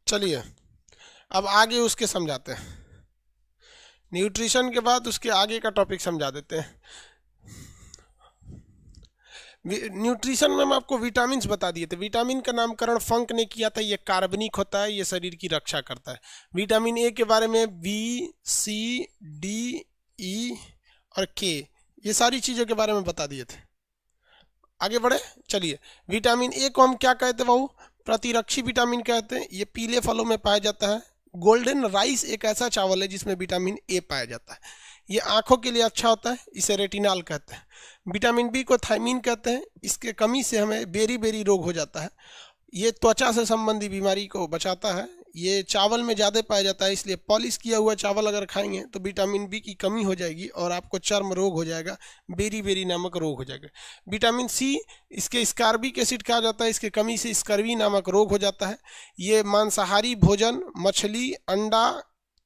चलिए अब आगे उसके समझाते हैं। न्यूट्रिशन के बाद उसके आगे का टॉपिक समझा देते हैं। न्यूट्रिशन में हम आपको विटामिन बता दिए थे। विटामिन का नामकरण फंक ने किया था। ये कार्बनिक होता है, ये शरीर की रक्षा करता है। विटामिन ए के बारे में बी, सी, डी, ई और के, ये सारी चीज़ों के बारे में बता दिए थे। आगे बढ़े, चलिए। विटामिन ए को हम क्या कहते हैं बाबू? प्रतिरक्षी विटामिन कहते हैं। ये पीले फलों में पाया जाता है। गोल्डन राइस एक ऐसा चावल है जिसमें विटामिन ए पाया जाता है। ये आंखों के लिए अच्छा होता है, इसे रेटिनॉल कहते हैं। विटामिन बी को थायमीन कहते हैं। इसके कमी से हमें बेरी बेरी रोग हो जाता है। ये त्वचा से संबंधी बीमारी को बचाता है। ये चावल में ज़्यादा पाया जाता है, इसलिए पॉलिश किया हुआ चावल अगर खाएंगे तो विटामिन बी की कमी हो जाएगी और आपको चर्म रोग हो जाएगा, बेरी बेरी नामक रोग हो जाएगा। विटामिन सी, इसके स्कारबिक एसिड कहा जाता है, इसके कमी से स्कर्वी नामक रोग हो जाता है। ये मांसाहारी भोजन, मछली, अंडा,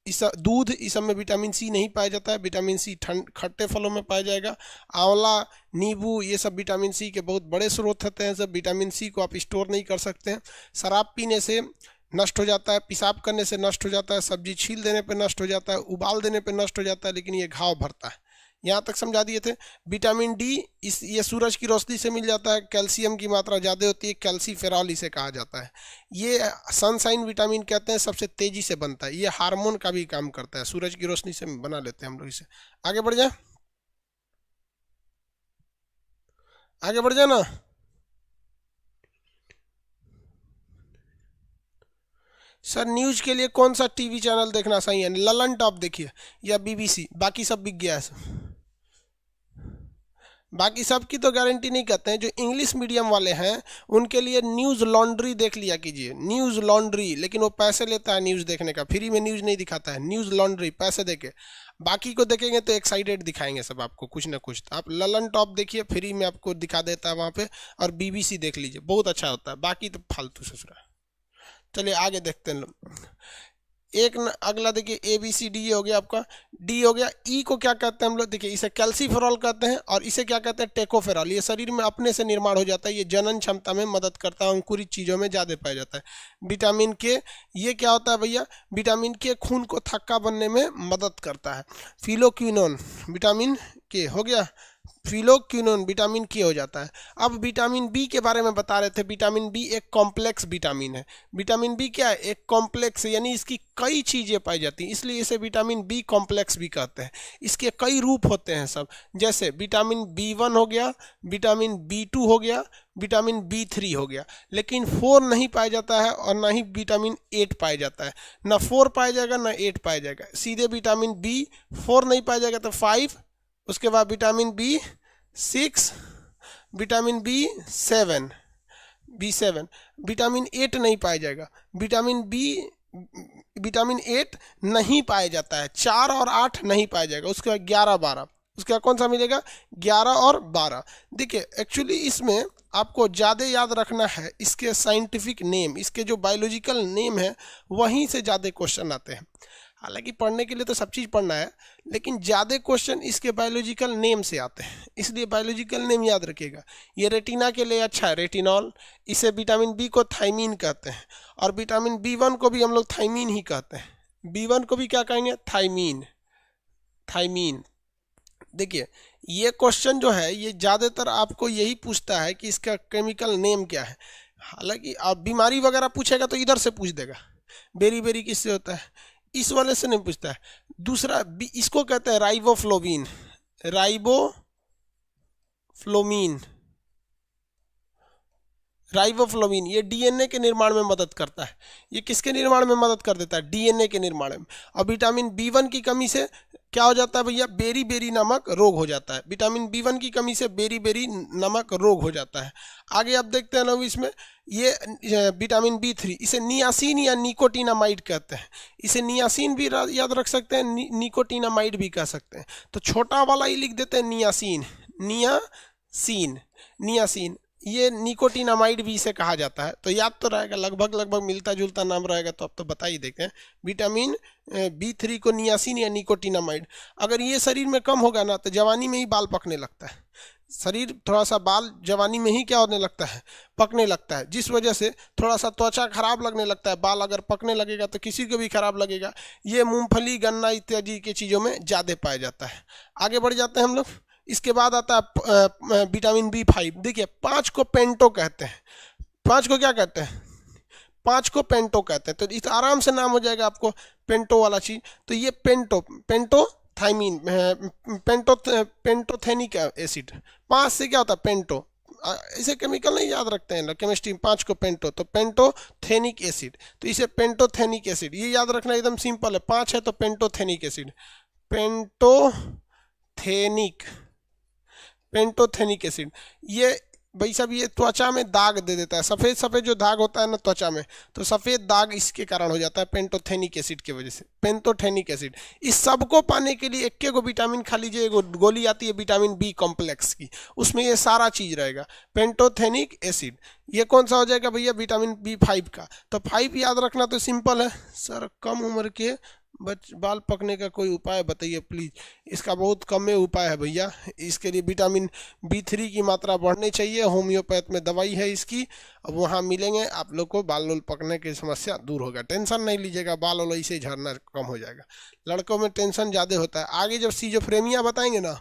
दूध, इस सब में विटामिन सी नहीं पाया जाता है। विटामिन सी खट्टे फलों में पाया जाएगा। आंवला, नींबू, ये सब विटामिन सी के बहुत बड़े स्रोत होते हैं। सब विटामिन सी को आप स्टोर नहीं कर सकते हैं। शराब पीने से नष्ट हो जाता है, पेशाब करने से नष्ट हो जाता है, सब्जी छील देने पर नष्ट हो जाता है, उबाल देने पर नष्ट हो जाता है, लेकिन ये घाव भरता है। यहाँ तक समझा दिए थे। विटामिन डी, ये सूरज की रोशनी से मिल जाता है। कैल्शियम की मात्रा ज़्यादा होती है, कैल्सीफेरॉल इसे कहा जाता है। ये सनशाइन विटामिन कहते हैं, सबसे तेज़ी से बनता है। ये हार्मोन का भी काम करता है, सूरज की रोशनी से बना लेते हैं हम लोग इसे। आगे बढ़ जाए, आगे बढ़ जाए ना। सर न्यूज के लिए कौन सा टीवी चैनल देखना सही है? ललन टॉप देखिए या बीबीसी, बाकी सब बिक गया है सब। बाकी सब की तो गारंटी नहीं करते हैं। जो इंग्लिश मीडियम वाले हैं उनके लिए न्यूज़ लॉन्ड्री देख लिया कीजिए, न्यूज़ लॉन्ड्री। लेकिन वो पैसे लेता है न्यूज़ देखने का, फ्री में न्यूज़ नहीं दिखाता है। न्यूज़ लॉन्ड्री पैसे देके, बाकी को देखेंगे तो एक्साइटेड दिखाएंगे सब आपको कुछ ना कुछ। तो आप ललन टॉप देखिए, फ्री में आपको दिखा देता है वहाँ पे। और बीबीसी देख लीजिए, बहुत अच्छा होता है। बाकी तो फालतू ससुरा। चलिए आगे देखते हैं। अगला देखिए, ए बी सी डी हो गया आपका। डी हो गया। ई को क्या कहते हैं हम लोग? देखिए इसे कैल्सीफेरॉल कहते हैं और इसे क्या कहते हैं? टेकोफेरॉल। ये शरीर में अपने से निर्माण हो जाता है, ये जनन क्षमता में मदद करता है, अंकुरित चीज़ों में ज़्यादा पाया जाता है। विटामिन के, ये क्या होता है भैया? विटामिन के खून को थक्का बनने में मदद करता है। फिलोक्विनोन, विटामिन के हो गया। फिलोक्विनोन विटामिन के हो जाता है। अब विटामिन बी के बारे में बता रहे थे। विटामिन बी एक कॉम्प्लेक्स विटामिन है। विटामिन बी क्या है? एक कॉम्प्लेक्स, यानी इसकी कई चीज़ें पाई जाती हैं, इसलिए इसे विटामिन बी कॉम्प्लेक्स भी कहते हैं। इसके कई रूप होते हैं सब, जैसे विटामिन बी1 हो गया, विटामिन बी2 हो गया, विटामिन बी3 हो गया। लेकिन 4 नहीं पाया जाता है और ना ही विटामिन 8 पाया जाता है। ना 4 पाया जाएगा ना 8 पाया जाएगा, सीधे विटामिन बी। 4 नहीं पाया जाएगा तो 5, उसके बाद विटामिन बी6, विटामिन बी7, विटामिन 8 नहीं पाया जाएगा। विटामिन 8 नहीं पाया जाता है। 4 और 8 नहीं पाया जाएगा। उसके बाद 11, 12, उसके बाद कौन सा मिलेगा? 11 और 12। देखिए एक्चुअली इसमें आपको ज़्यादा याद रखना है इसके साइंटिफिक नेम, इसके जो बायोलॉजिकल नेम है वहीं से ज़्यादा क्वेश्चन आते हैं। हालांकि पढ़ने के लिए तो सब चीज़ पढ़ना है, लेकिन ज़्यादा क्वेश्चन इसके बायोलॉजिकल नेम से आते हैं, इसलिए बायोलॉजिकल नेम याद रखिएगा। ये रेटिना के लिए अच्छा है, रेटिनॉल। इसे विटामिन बी को थायमीन कहते हैं और विटामिन बी1 को भी हम लोग थायमीन ही कहते हैं। बी1 को भी क्या कहेंगे? Thiamine, thiamine. देखिए ये क्वेश्चन जो है ये ज़्यादातर आपको यही पूछता है कि इसका केमिकल नेम क्या है। हालांकि आप बीमारी वगैरह पूछेगा तो इधर से पूछ देगा, बेरी बेरी किससे होता है, इस वाले से नहीं पूछता है। दूसरा इसको कहते हैं राइबोफ्लोविन, राइबोफ्लोमीन, राइबोफ्लोविन। ये डीएनए के निर्माण में मदद करता है। ये किसके निर्माण में मदद कर देता है? डीएनए के निर्माण में। और विटामिन बी1 की कमी से क्या हो जाता है भैया? बेरी बेरी नामक रोग हो जाता है। विटामिन बी1 की कमी से बेरी बेरी नामक रोग हो जाता है। आगे आप देखते हैं ना इसमें, ये विटामिन बी3, इसे नियासिन या निकोटिनामाइड कहते हैं। इसे नियासिन भी याद रख सकते हैं, निकोटिनामाइड भी कह सकते हैं। तो छोटा वाला ही लिख देते हैं नियासिन, नियासिन, नियासिन। ये निकोटिनामाइड भी इसे कहा जाता है। तो याद तो रहेगा, लगभग लगभग मिलता जुलता नाम रहेगा, तो अब तो बता ही देते हैं। विटामिन बी3 को नियासिन या निकोटिनामाइड। अगर ये शरीर में कम होगा ना तो जवानी में ही बाल पकने लगता है। शरीर थोड़ा सा बाल जवानी में ही क्या होने लगता है, पकने लगता है, जिस वजह से थोड़ा सा त्वचा खराब लगने लगता है। बाल अगर पकने लगेगा तो किसी को भी खराब लगेगा। ये मूंगफली, गन्ना इत्यादि की चीज़ों में ज़्यादा पाया जाता है। आगे बढ़ जाते हैं हम लोग। इसके बाद आता है विटामिन B5। देखिए 5 को पेंटो कहते हैं। 5 को क्या कहते हैं, 5 को पेंटो कहते हैं। तो इस आराम से नाम हो जाएगा आपको पेंटो वाला चीज। तो ये पेंटोथाइमिन, पेंटोथेनिक एसिड। 5 से क्या होता है, पेंटो। इसे केमिकल नहीं याद रखते हैं केमिस्ट्री में। 5 को पेंटो, तो पेंटोथेनिक एसिड, तो इसे पेंटोथेनिक एसिड, ये याद रखना एकदम सिंपल है। 5 है तो पेंटोथेनिक एसिड, पेंटोथेनिक एसिड। ये भाई साहब ये त्वचा में दाग दे देता है, सफ़ेद सफ़ेद जो दाग होता है ना त्वचा में, तो सफ़ेद दाग इसके कारण हो जाता है पेंटोथेनिक एसिड की वजह से। पेंटोथेनिक एसिड, इस सब को पाने के लिए एक को विटामिन खा लीजिए। एगो गोली आती है विटामिन B कॉम्प्लेक्स की, उसमें ये सारा चीज़ रहेगा। पेंटोथेनिक एसिड, ये कौन सा हो जाएगा भैया, विटामिन B5 का। तो 5 याद रखना तो सिंपल है। सर कम उम्र के बाल पकने का कोई उपाय बताइए प्लीज़। इसका बहुत कम में उपाय है भैया। इसके लिए विटामिन B3 की मात्रा बढ़नी चाहिए। होम्योपैथ में दवाई है इसकी, अब वहाँ मिलेंगे आप लोग को। बाल उल पकने की समस्या दूर होगा, टेंशन नहीं लीजिएगा, बाल उल ऐसे ही झड़ना कम हो जाएगा। लड़कों में टेंशन ज़्यादा होता है। आगे जब सीजोफ्रेनिया बताएंगे ना,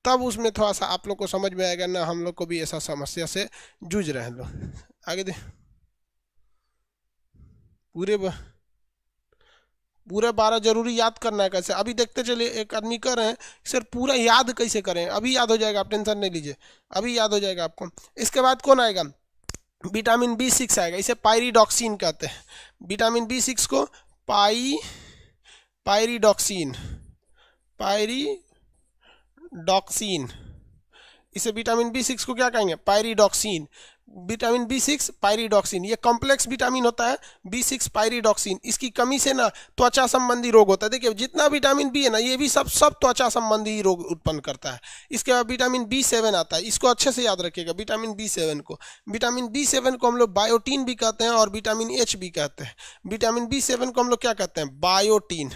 तब उसमें थोड़ा सा आप लोग को समझ में आएगा ना, हम लोग को भी ऐसा समस्या से जूझ रहे हैं लोग। आगे दे, पूरे 12 जरूरी याद करना है कैसे, अभी देखते चलिए। एक आदमी कर रहे हैं सर पूरा याद कैसे करें, अभी याद हो जाएगा, आप टेंशन नहीं लीजिए, अभी याद हो जाएगा आपको। इसके बाद कौन आएगा, विटामिन B6 आएगा। इसे पायरिडॉक्सिन कहते हैं। विटामिन B6 को पायरिडॉक्सिन, इसे विटामिन B6 को क्या कहेंगे, पायरिडॉक्सिन। विटामिन B6 पायरिडॉक्सिन, ये कॉम्प्लेक्स विटामिन होता है B6 पायरिडॉक्सिन। इसकी कमी से ना त्वचा संबंधी रोग होता है। देखिए जितना विटामिन B है ना, ये भी सब त्वचा संबंधी रोग उत्पन्न करता है। इसके बाद विटामिन B7 आता है, इसको अच्छे से याद रखिएगा। विटामिन B7 को हम लोग बायोटीन भी कहते हैं और विटामिन H भी कहते हैं। विटामिन B7 को हम लोग क्या कहते हैं, बायोटीन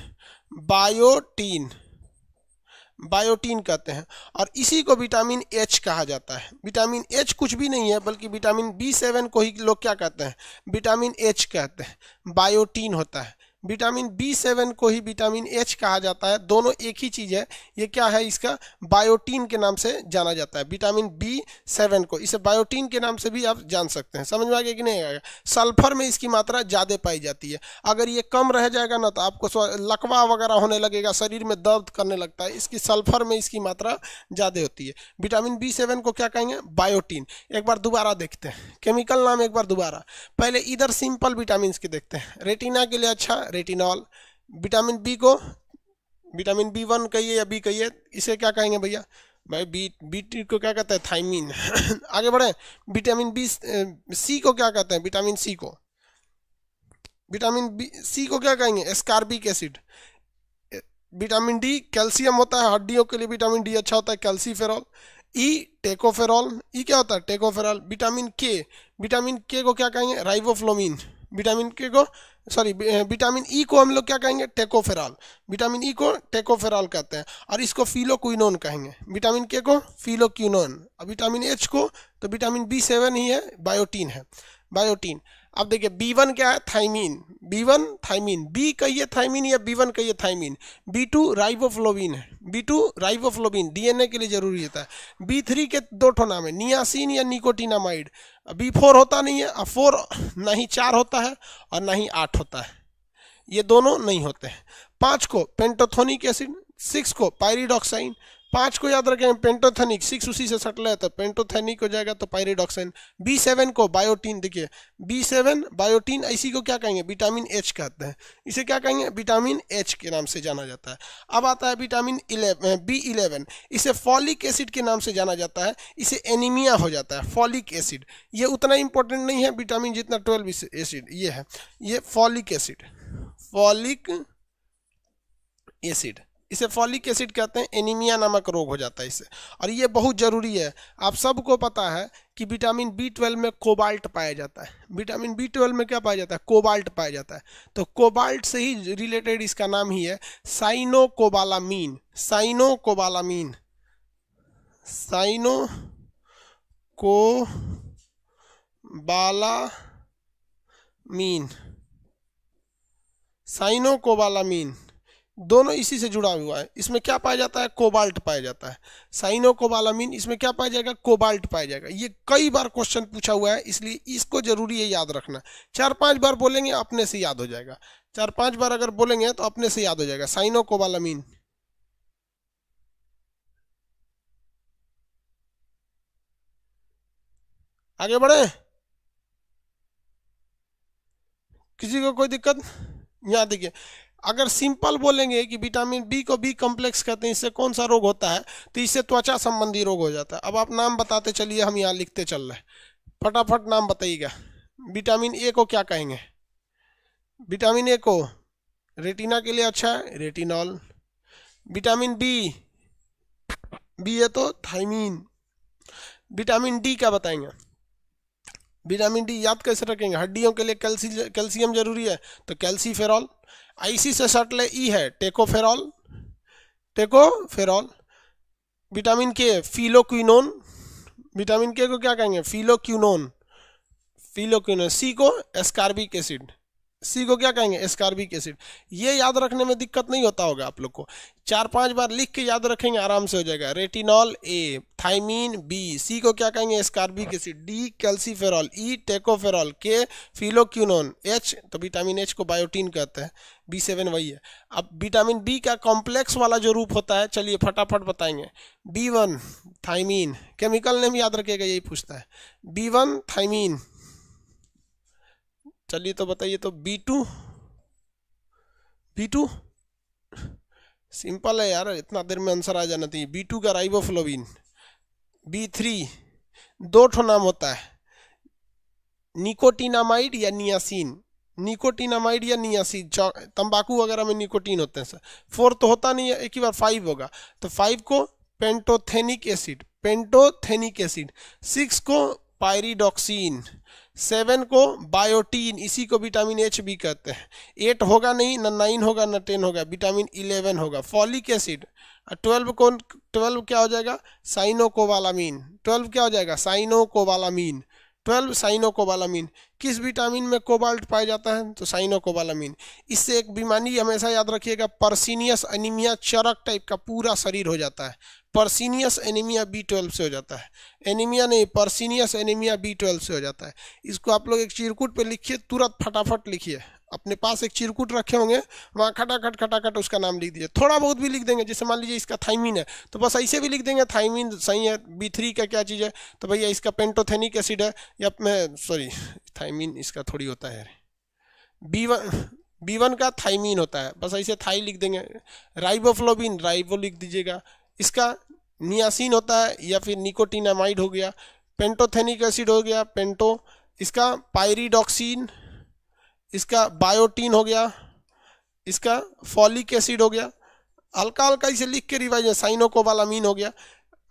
कहते हैं। और इसी को विटामिन H कहा जाता है। विटामिन H कुछ भी नहीं है, बल्कि विटामिन B7 को ही लोग क्या कहते हैं, विटामिन H कहते हैं। बायोटीन होता है। विटामिन B7 को ही विटामिन H कहा जाता है। दोनों एक ही चीज़ है। ये क्या है, इसका बायोटीन के नाम से जाना जाता है। विटामिन B7 को इसे बायोटीन के नाम से भी आप जान सकते हैं। समझ में आ गया कि नहीं आएगा। सल्फर में इसकी मात्रा ज़्यादा पाई जाती है। अगर ये कम रह जाएगा ना, तो आपको लकवा वगैरह होने लगेगा, शरीर में दर्द करने लगता है। इसकी सल्फर में इसकी मात्रा ज़्यादा होती है। विटामिन B7 को क्या कहेंगे, बायोटीन। एक बार दोबारा देखते हैं केमिकल नाम, एक बार दोबारा। पहले इधर सिंपल विटामिन के देखते हैं। रेटिना के लिए अच्छा रेटिनॉल। विटामिन B को विटामिन B1 कहिए या B कहिए, इसे क्या कहेंगे भैया, भाई B2 को क्या कहते हैं, थाइमिन। आगे बढ़े, विटामिन C को क्या कहते हैं, विटामिन C को क्या कहेंगे, ascorbic acid. Vitamin D calcium होता है, हड्डियों के लिए विटामिन D अच्छा होता है, कैल्सीफेरॉल। E टेकोफेरॉल, E क्या होता है, टेकोफेरॉल। विटामिन K को क्या कहेंगे, राइबोफ्लोविन। विटामिन E को हम लोग क्या कहेंगे, टेकोफेरॉल। विटामिन E को टेकोफेरॉल कहते हैं, और इसको फिलोक्विनोन कहेंगे। विटामिन K को फिलोक्विनोन। और विटामिन H को तो विटामिन B7 ही है, बायोटीन है, बायोटीन। अब देखिए B1 क्या है, थाइमिन। B1 थाइमिन, B कहिए थाइमिन या B1 कहिए थाइमिन। B2 राइबोफ्लोविन है, B2 राइबोफ्लोविन DNA के लिए जरूरी होता है। B3 के दो ठो नाम है, नियासिन या निकोटिनामाइड। B4 होता नहीं है, 4 ना ही 4 होता है और ना ही 8 होता है, ये दोनों नहीं होते हैं। 5 को पेंटोथेनिक एसिड, 6 को पायरिडॉक्साइन। 5 को याद रखें पेंटोथेनिक, 6 उसी से सटल है तो पेंटोथेनिक हो जाएगा, तो पायरिडॉक्साइन। B7 को बायोटीन, देखिए B7 बायोटीन, इसी को क्या कहेंगे, विटामिन H कहते हैं। इसे क्या कहेंगे, विटामिन H के नाम से जाना जाता है। अब आता है विटामिन B11, इसे फॉलिक एसिड के नाम से जाना जाता है। इसे एनीमिया हो जाता है, फॉलिक एसिड। ये उतना इंपॉर्टेंट नहीं है विटामिन जितना 12 एसिड ये है। ये फॉलिक एसिड, इसे फॉलिक एसिड कहते हैं। एनीमिया नामक रोग हो जाता है इससे, और ये बहुत ज़रूरी है। आप सबको पता है कि विटामिन B12 में कोबाल्ट पाया जाता है। विटामिन B12 में क्या पाया जाता है, कोबाल्ट पाया जाता है। तो कोबाल्ट से ही रिलेटेड इसका नाम ही है साइनोकोबालामीन। साइनो को बालामीन, साइनो कोबालामीन दोनों इसी से जुड़ा हुआ है। इसमें क्या पाया जाता है? कोबाल्ट पाया जाता है। साइनो कोबालामीन, इसमें क्या पाया जाएगा? कोबाल्ट पाया जाएगा। ये कई बार क्वेश्चन पूछा हुआ है, इसलिए इसको जरूरी है याद रखना। 4-5 बार बोलेंगे अपने से याद हो जाएगा। 4-5 बार अगर बोलेंगे तो अपने से याद हो जाएगा। साइनो कोबालामीन। आगे बढ़े, किसी को कोई दिक्कत? यहाँ देखिए, अगर सिंपल बोलेंगे कि विटामिन बी को बी कॉम्प्लेक्स कहते हैं, इससे कौन सा रोग होता है, तो इससे त्वचा संबंधी रोग हो जाता है। अब आप नाम बताते चलिए, हम यहाँ लिखते चल रहे हैं, फटाफट नाम बताइएगा। विटामिन ए को क्या कहेंगे? विटामिन ए को रेटिना के लिए अच्छा है, रेटिनॉल। विटामिन बी, बी है तो थायमीन। विटामिन डी क्या बताएंगे? विटामिन डी याद कैसे रखेंगे? हड्डियों के लिए कैल्शियम जरूरी है, तो कैल्सीफेरॉल। आईसी से सट ले, ई है टेकोफेरॉल, टेकोफेरॉल। विटामिन के फिलोक्विनोन, विटामिन के को क्या कहेंगे? Phylloquinone, phylloquinone. सी को एस्कार्बिक एसिड, सी को क्या कहेंगे? Ascorbic acid. ये याद रखने में दिक्कत नहीं होता होगा आप लोग को, 4-5 बार लिख के याद रखेंगे, आराम से हो जाएगा। रेटिनॉल ए, थायमीन बी, सी को क्या कहेंगे? एस्कार्बिक एसिड, डी कैल्सीफेरॉल, ई टेकोफेरॉल, के फिलोक्विनोन, एच तो विटामिन एच को बायोटीन कहते हैं, B7 वही है। अब विटामिन बी का कॉम्प्लेक्स वाला जो रूप होता है, चलिए फटाफट बताएंगे। B1 थायमीन, केमिकल नेम याद रखिएगा, यही पूछता है। B1 thymine. चलिए तो बताइए, तो B2, B2 सिंपल है यार, इतना देर में आंसर आ जाना चाहिए। B2 का राइबोफ्लोविन। B3 दो ठो नाम होता है, निकोटिनामाइड या नियासिन, निकोटिनामाइड या नियासिन। तंबाकू वगैरह में निकोटीन होते हैं सर। 4 तो होता नहीं है, एक ही बार 5 होगा, तो 5 को पेंटोथेनिक एसिड, पेंटोथेनिक एसिड। 6 को पायरिडॉक्सिन, 7 को बायोटीन, इसी को विटामिन एच भी कहते हैं। 8 होगा नहीं, न 9 होगा, न 10 होगा, विटामिन 11 होगा, फॉलिक एसिड। 12 क्या हो जाएगा? साइनोकोबालामीन। 12 क्या हो जाएगा? साइनोकोबालामीन। 12 साइनोकोबालामीन। किस विटामिन में कोबाल्ट पाया जाता है? तो साइनोकोबालामीन। इससे एक बीमारी हमेशा याद रखिएगा, पर्सीनियस एनीमिया, चरक टाइप का पूरा शरीर हो जाता है। पर्सीनियस एनीमिया B12 से हो जाता है, एनीमिया नहीं, पर्सीनियस एनीमिया B12 से हो जाता है। इसको आप लोग एक चिरकुट पे लिखिए, तुरंत फटाफट लिखिए। अपने पास एक चिरकुट रखे होंगे, वहाँ खटाखट खटाखट उसका नाम लिख दीजिए। थोड़ा बहुत भी लिख देंगे, जैसे मान लीजिए इसका थाइमीन है, तो बस ऐसे भी लिख देंगे थाइमीन सही है। B3 का क्या चीज़ है? तो भैया इसका पेंटोथेनिक एसिड है, या मैं सॉरी थाइमीन इसका थोड़ी होता है, B1 का थाइमीन होता है, बस ऐसे थाई लिख देंगे। राइबोफ्लोविन, राइबो लिख दीजिएगा। इसका नियासिन होता है, या फिर निकोटिनामाइड हो गया। पेंटोथेनिक एसिड हो गया, पेंटो। इसका पायरिडॉक्सिन, इसका बायोटीन हो गया, इसका फॉलिक एसिड हो गया। हल्का हल्का इसे लिख के रिवाइज, साइनोकोबालामीन हो गया।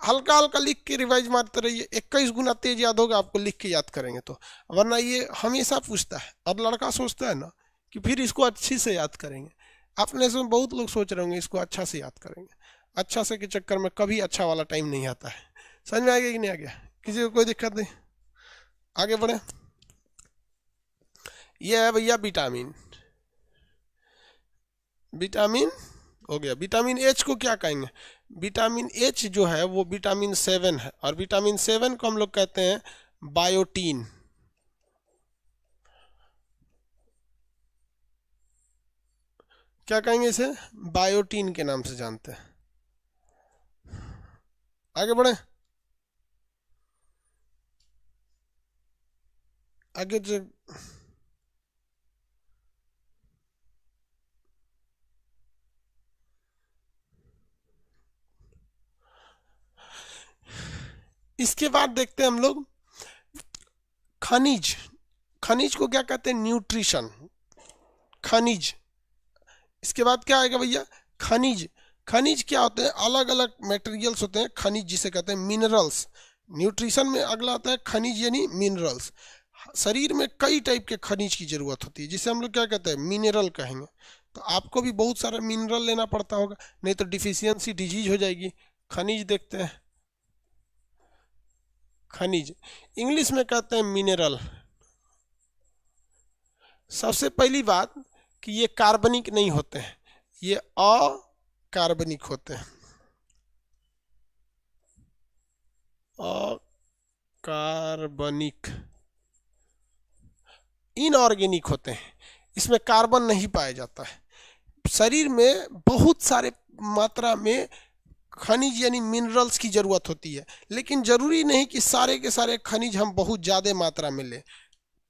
हल्का हल्का लिख के रिवाइज मारते रहिए, 21 गुना तेज याद होगा आपको, लिख के याद करेंगे तो। वरना ये हमेशा पूछता है, और लड़का सोचता है ना कि फिर इसको अच्छी से याद करेंगे। अपने से बहुत लोग सोच रहे होंगे इसको अच्छा से याद करेंगे, अच्छा से के चक्कर में कभी अच्छा वाला टाइम नहीं आता है। समझ में आ गया कि नहीं आ गया? किसी को कोई दिक्कत नहीं? आगे बढ़े। ये है भैया विटामिन, विटामिन हो गया। विटामिन एच को क्या कहेंगे? विटामिन एच जो है वो विटामिन 7 है, और विटामिन 7 को हम लोग कहते हैं बायोटीन। क्या कहेंगे इसे? बायोटीन के नाम से जानते हैं। आगे बढ़े, आगे जो इसके बाद देखते हैं हम लोग खनिज। खनिज को क्या कहते हैं? न्यूट्रिशन, खनिज। इसके बाद क्या आएगा भैया? खनिज। खनिज क्या होते हैं? अलग अलग मटेरियल्स होते हैं खनिज, जिसे कहते हैं मिनरल्स। न्यूट्रिशन में अगला आता है खनिज, यानी मिनरल्स। शरीर में कई टाइप के खनिज की जरूरत होती है, जिसे हम लोग क्या कहते हैं? मिनरल कहेंगे। तो आपको भी बहुत सारा मिनरल लेना पड़ता होगा, नहीं तो डिफिशियंसी डिजीज हो जाएगी। खनिज देखते हैं, खनिज, इंग्लिश में कहते हैं मिनरल। सबसे पहली बात कि ये कार्बनिक नहीं होते हैं, ये अकार्बनिक होते हैं, अकार्बनिक, इनऑर्गेनिक होते हैं, इसमें कार्बन नहीं पाया जाता है। शरीर में बहुत सारे मात्रा में खनिज यानी मिनरल्स की जरूरत होती है, लेकिन जरूरी नहीं कि सारे के सारे खनिज हम बहुत ज़्यादा मात्रा में लें।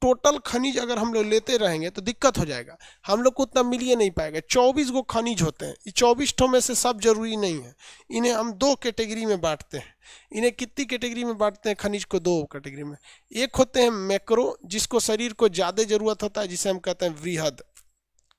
टोटल खनिज अगर हम लोग लेते रहेंगे तो दिक्कत हो जाएगा, हम लोग को उतना मिल ही नहीं पाएगा। 24 गो खनिज होते हैं, ये 24 ठों में से सब जरूरी नहीं है। इन्हें हम 2 कैटेगरी में बांटते हैं। इन्हें कितनी कैटेगरी में बांटते हैं? खनिज को 2 कैटेगरी में। एक होते हैं मैक्रो, जिसको शरीर को ज़्यादा जरूरत होता है, जिसे हम कहते हैं वृहद।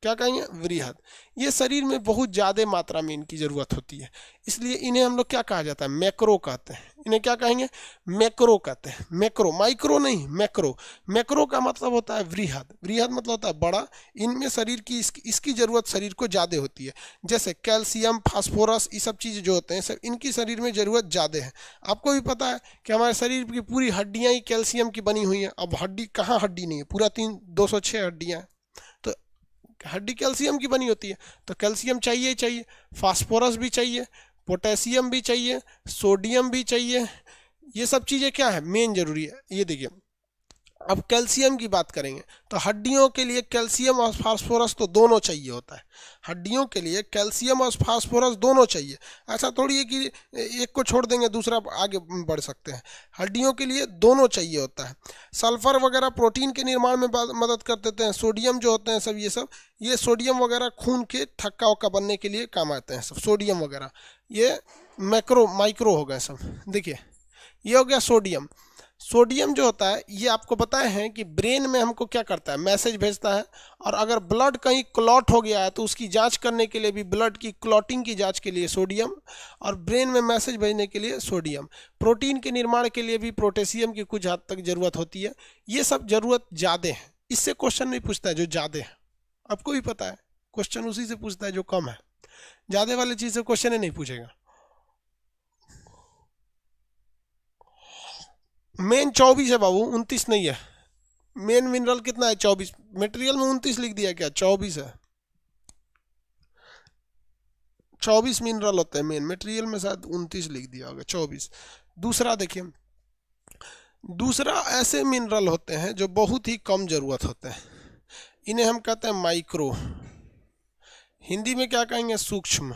क्या कहेंगे? वृहद। ये शरीर में बहुत ज़्यादा मात्रा में इनकी ज़रूरत होती है, इसलिए इन्हें हम लोग क्या कहा जाता है? मैक्रो कहते हैं। इन्हें क्या कहेंगे? मैक्रो कहते हैं। मैक्रो, माइक्रो नहीं, मैक्रो। मैक्रो का मतलब होता है वृहद। वृहद मतलब होता है बड़ा। इनमें शरीर की इसकी ज़रूरत शरीर को ज़्यादा होती है। जैसे कैल्शियम, फास्फोरस, ये सब चीज़ जो होते हैं सब इनकी शरीर में ज़रूरत ज़्यादा है। आपको भी पता है कि हमारे शरीर की पूरी हड्डियाँ ही कैल्शियम की बनी हुई हैं। अब हड्डी कहाँ हड्डी नहीं है, पूरा 206 हड्डियाँ हैं, तो हड्डी कैल्शियम की बनी होती है, तो कैल्शियम चाहिए ही चाहिए, फास्फोरस भी चाहिए, पोटेशियम भी चाहिए, सोडियम भी चाहिए। ये सब चीज़ें क्या है? मेन जरूरी है। ये देखिए, अब कैल्शियम की बात करेंगे तो हड्डियों के लिए कैल्शियम और फास्फोरस तो दोनों चाहिए होता है। हड्डियों के लिए कैल्शियम और फास्फोरस दोनों चाहिए। ऐसा थोड़ी है कि एक को छोड़ देंगे दूसरा आगे बढ़ सकते हैं। हड्डियों के लिए दोनों चाहिए होता है। सल्फर वगैरह प्रोटीन के निर्माण में मदद कर देते हैं। सोडियम जो होते हैं सब ये सोडियम वगैरह खून के थक्का वक्का बनने के लिए काम आते हैं सब। सोडियम वगैरह ये माइक्रो हो गए सब। देखिए, ये हो गया सोडियम। सोडियम जो होता है ये आपको बताए हैं कि ब्रेन में हमको क्या करता है? मैसेज भेजता है। और अगर ब्लड कहीं क्लॉट हो गया है तो उसकी जांच करने के लिए भी, ब्लड की क्लॉटिंग की जांच के लिए सोडियम, और ब्रेन में मैसेज भेजने के लिए सोडियम। प्रोटीन के निर्माण के लिए भी पोटेशियम की कुछ हद तक जरूरत होती है। ये सब जरूरत ज़्यादा है, इससे क्वेश्चन नहीं पूछता है जो ज़्यादा है। आपको भी पता है क्वेश्चन उसी से पूछता है जो कम है, ज़्यादा वाली चीज़ से क्वेश्चन ही नहीं पूछेगा। मेन 24 है बाबू, 29 नहीं है। मेन मिनरल कितना है? 24। मटेरियल में 29 लिख दिया क्या? 24 है। 24 मिनरल होते हैं मेन, मटेरियल में शायद 29 लिख दिया होगा, 24। दूसरा देखिए, दूसरा ऐसे मिनरल होते हैं जो बहुत ही कम जरूरत होते हैं, इन्हें हम कहते हैं माइक्रो। हिंदी में क्या कहेंगे? सूक्ष्म।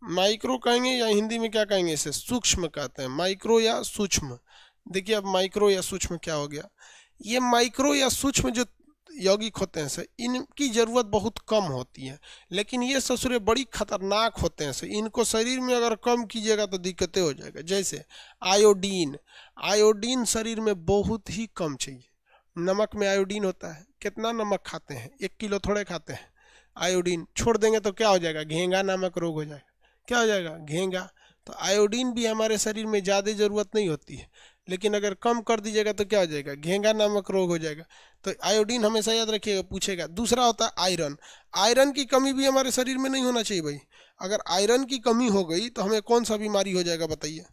माइक्रो कहेंगे या हिंदी में क्या कहेंगे? इसे सूक्ष्म कहते हैं, माइक्रो या सूक्ष्म। देखिए अब माइक्रो या सूक्ष्म क्या हो गया? ये माइक्रो या सूक्ष्म जो यौगिक होते हैं सर, इनकी ज़रूरत बहुत कम होती है, लेकिन ये ससुरे बड़ी खतरनाक होते हैं सर। इनको शरीर में अगर कम कीजिएगा तो दिक्कतें हो जाएगा। जैसे आयोडीन। आयोडीन शरीर में बहुत ही कम चाहिए। नमक में आयोडीन होता है, कितना नमक खाते हैं? 1 किलो थोड़े खाते हैं। आयोडीन छोड़ देंगे तो क्या हो जाएगा? घेंगा नामक रोग हो जाएगा। क्या हो जाएगा? घेंगा। तो आयोडीन भी हमारे शरीर में ज़्यादा ज़रूरत नहीं होती है, लेकिन अगर कम कर दीजिएगा तो क्या हो जाएगा? घेंगा नामक रोग हो जाएगा। तो आयोडीन हमेशा याद रखिएगा, पूछेगा। दूसरा होता है आयरन। आयरन की कमी भी हमारे शरीर में नहीं होना चाहिए भाई। अगर आयरन की कमी हो गई तो हमें कौन सा बीमारी हो जाएगा बताइए?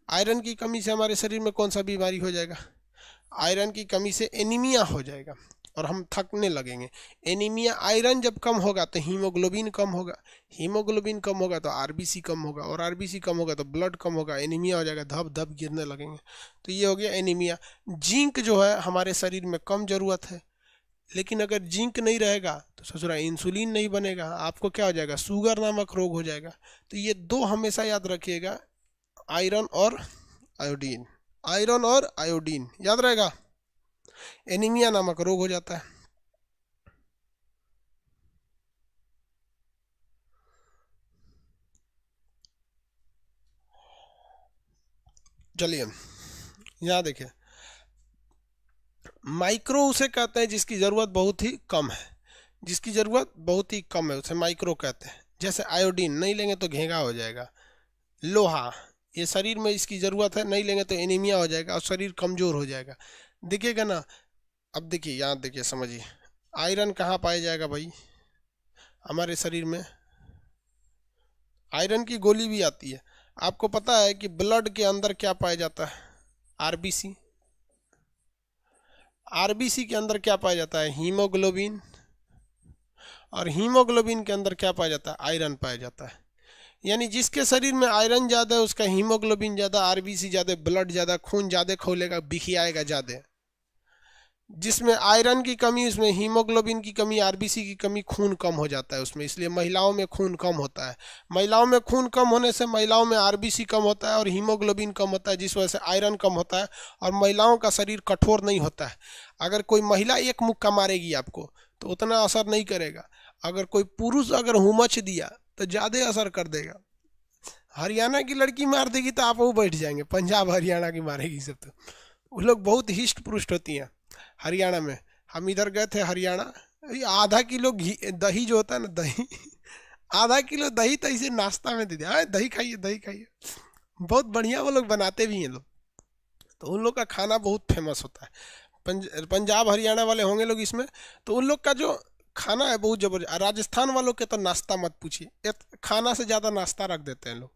आयरन की कमी से हमारे शरीर में कौन सा बीमारी हो जाएगा? आयरन की कमी से एनीमिया हो जाएगा और हम थकने लगेंगे। एनीमिया, आयरन जब कम होगा तो हीमोग्लोबिन कम होगा, हीमोग्लोबिन कम होगा तो आरबीसी कम होगा, और आरबीसी कम होगा तो ब्लड कम होगा, एनीमिया हो जाएगा, धप धप गिरने लगेंगे। तो ये हो गया एनीमिया। जिंक जो है हमारे शरीर में कम जरूरत है, लेकिन अगर जिंक नहीं रहेगा तो ससुरा इंसुलिन नहीं बनेगा, आपको क्या हो जाएगा? शुगर नामक रोग हो जाएगा। तो ये 2 हमेशा याद रखिएगा, आयरन और आयोडीन। आयरन और आयोडीन याद रहेगा। एनीमिया नामक रोग हो जाता है। चलिए यहाँ देखिए, माइक्रो उसे कहते हैं जिसकी ज़रूरत बहुत ही कम है। जिसकी ज़रूरत बहुत ही कम है उसे माइक्रो कहते हैं। जैसे आयोडीन नहीं लेंगे तो घेंगा हो जाएगा। लोहा, ये शरीर में इसकी ज़रूरत है, नहीं लेंगे तो एनीमिया हो जाएगा और शरीर कमज़ोर हो जाएगा। देखिएगा ना, अब देखिए यहाँ देखिए, समझिए। आयरन कहाँ पाया जाएगा भाई? हमारे शरीर में आयरन की गोली भी आती है। आपको पता है कि ब्लड के अंदर क्या पाया जाता है? आरबीसी। आरबीसी के अंदर क्या पाया जाता है? हीमोग्लोबिन। और हीमोग्लोबिन के अंदर क्या पाया जाता है? आयरन पाया जाता है। यानी जिसके शरीर में आयरन ज़्यादा है उसका हीमोग्लोबिन ज़्यादा, आरबीसी ज़्यादा, ब्लड ज़्यादा, खून ज़्यादा खोलेगा, बिखियाएगा ज़्यादा। जिसमें आयरन की कमी, उसमें हीमोग्लोबिन की कमी, आरबीसी की कमी, खून कम हो जाता है उसमें, इसलिए महिलाओं में खून कम होता है। महिलाओं में खून कम होने से महिलाओं में आरबीसी कम होता है और हीमोग्लोबिन कम होता है, जिस वजह से आयरन कम होता है और महिलाओं का शरीर कठोर नहीं होता है। अगर कोई महिला एक मुक्का मारेगी आपको तो उतना असर नहीं करेगा, अगर कोई पुरुष अगर हुमच दिया तो ज़्यादा असर कर देगा। हरियाणा की लड़की मार देगी तो आप वो बैठ जाएंगे, पंजाब हरियाणा की मारेगी सब तो वो लोग बहुत हिष्ट पुष्ट होती हैं हरियाणा में। हम इधर गए थे हरियाणा, आधा किलो घी दही जो होता है ना, दही आधा किलो दही तो इसे नाश्ता में दे दिया, दही खाइए दही खाइए। बहुत बढ़िया वो लोग बनाते भी हैं लोग, तो उन लोग का खाना बहुत फेमस होता है। पंजाब हरियाणा वाले होंगे लोग इसमें, तो उन लोग का जो खाना है बहुत जबरदस्त। राजस्थान वालों के तो नाश्ता मत पूछिए, खाना से ज़्यादा नाश्ता रख देते हैं लोग।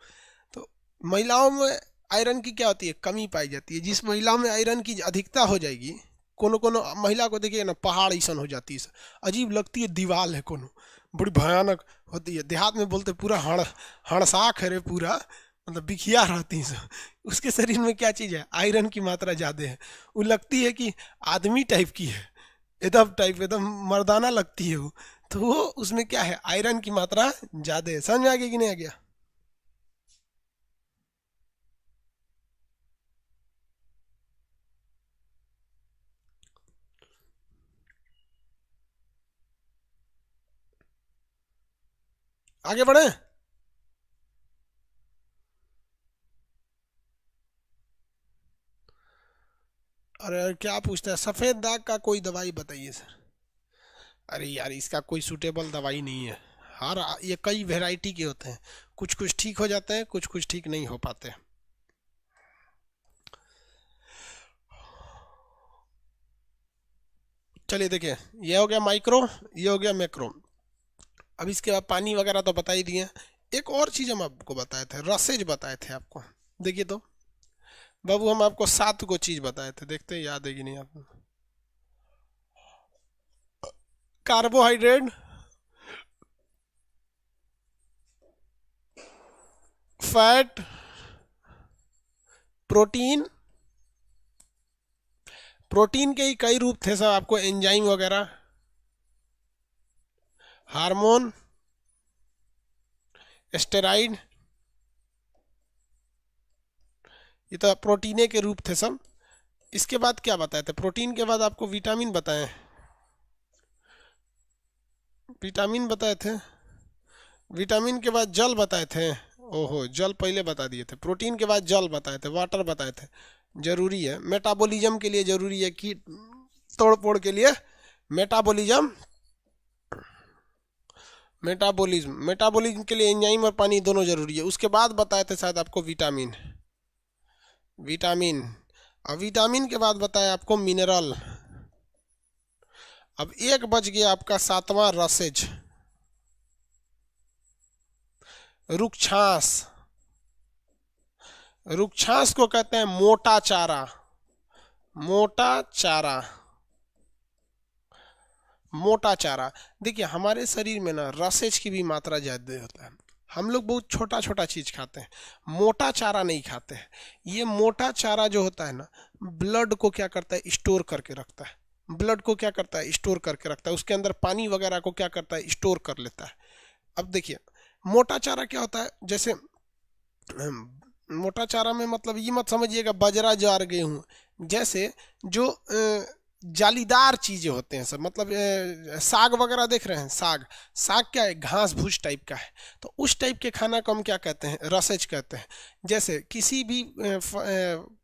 तो महिलाओं में आयरन की क्या होती है? कमी पाई जाती है। जिस महिला में आयरन की अधिकता हो जाएगी, कोनो महिला को देखिए ना, पहाड़ ऐसा हो जाती है, अजीब लगती है, दीवाल है कोनो, बड़ी भयानक होती है। देहात में बोलते पूरा हड़साख है रे पूरा, मतलब बिखिया रहती है। उसके शरीर में क्या चीज़ है? आयरन की मात्रा ज़्यादा है। वो लगती है कि आदमी टाइप की है, एकदम टाइप, एकदम मर्दाना लगती है वो। तो वो उसमें क्या है? आयरन की मात्रा ज़्यादा है। समझ में आ गया कि नहीं आ गया? आगे बढ़े। अरे यार, क्या पूछता है? सफ़ेद दाग का कोई दवाई बताइए सर। अरे यार, इसका कोई सूटेबल दवाई नहीं है। हर ये कई वैरायटी के होते हैं, कुछ कुछ ठीक हो जाते हैं, कुछ कुछ ठीक नहीं हो पाते। चलिए देखिए, ये हो गया माइक्रो, ये हो गया मैक्रो। अब इसके बाद पानी वगैरह तो बता ही दिए। एक और चीज़ हम आपको बताए थे, रसेज बताए थे आपको। देखिए तो बाबू, हम आपको 7 को चीज़ बताए थे, देखते हैं याद है कि नहीं आपको। Carbohydrate, fat, protein. प्रोटीन के ही कई रूप थे सब आपको, एंजाइम वगैरह, हार्मोन, स्टेराइड, ये तो प्रोटीने के रूप थे सब। इसके बाद क्या बताए थे? प्रोटीन के बाद आपको विटामिन बताए, विटामिन बताए थे। विटामिन के बाद जल बताए थे। ओहो, जल पहले बता दिए थे। प्रोटीन के बाद जल बताए थे, वाटर बताए थे। जरूरी है, मेटाबॉलिज्म के लिए जरूरी है कि तोड़ फोड़ के लिए मेटाबॉलिज्म, मेटाबॉलिज्म के लिए एंजाइम और पानी दोनों जरूरी है। उसके बाद बताए थे शायद आपको विटामिन, विटामिन। और विटामिन के बाद बताया आपको मिनरल। अब एक बच गया आपका 7वां, रसेज, रुक्षांश। रुक्षांश को कहते हैं मोटा चारा, मोटा चारा, मोटा चारा। देखिए हमारे शरीर में ना रसेज की भी मात्रा ज़्यादा होता है। हम लोग बहुत छोटा छोटा चीज़ खाते हैं, मोटा चारा नहीं खाते हैं। ये मोटा चारा जो होता है ना, ब्लड को क्या करता है? स्टोर करके रखता है। ब्लड को क्या करता है? स्टोर करके रखता है। उसके अंदर पानी वगैरह को क्या करता है? स्टोर कर लेता है। अब देखिए, मोटा चारा क्या होता है? जैसे मोटा चारा में मतलब ये मत समझिएगा बाजरा ज्वार गेहूँ, जैसे जो जालीदार चीज़ें होते हैं सब, मतलब साग वगैरह देख रहे हैं, साग, साग क्या है? घास भूस टाइप का है। तो उस टाइप के खाना को हम क्या कहते हैं? रसेज कहते हैं। जैसे किसी भी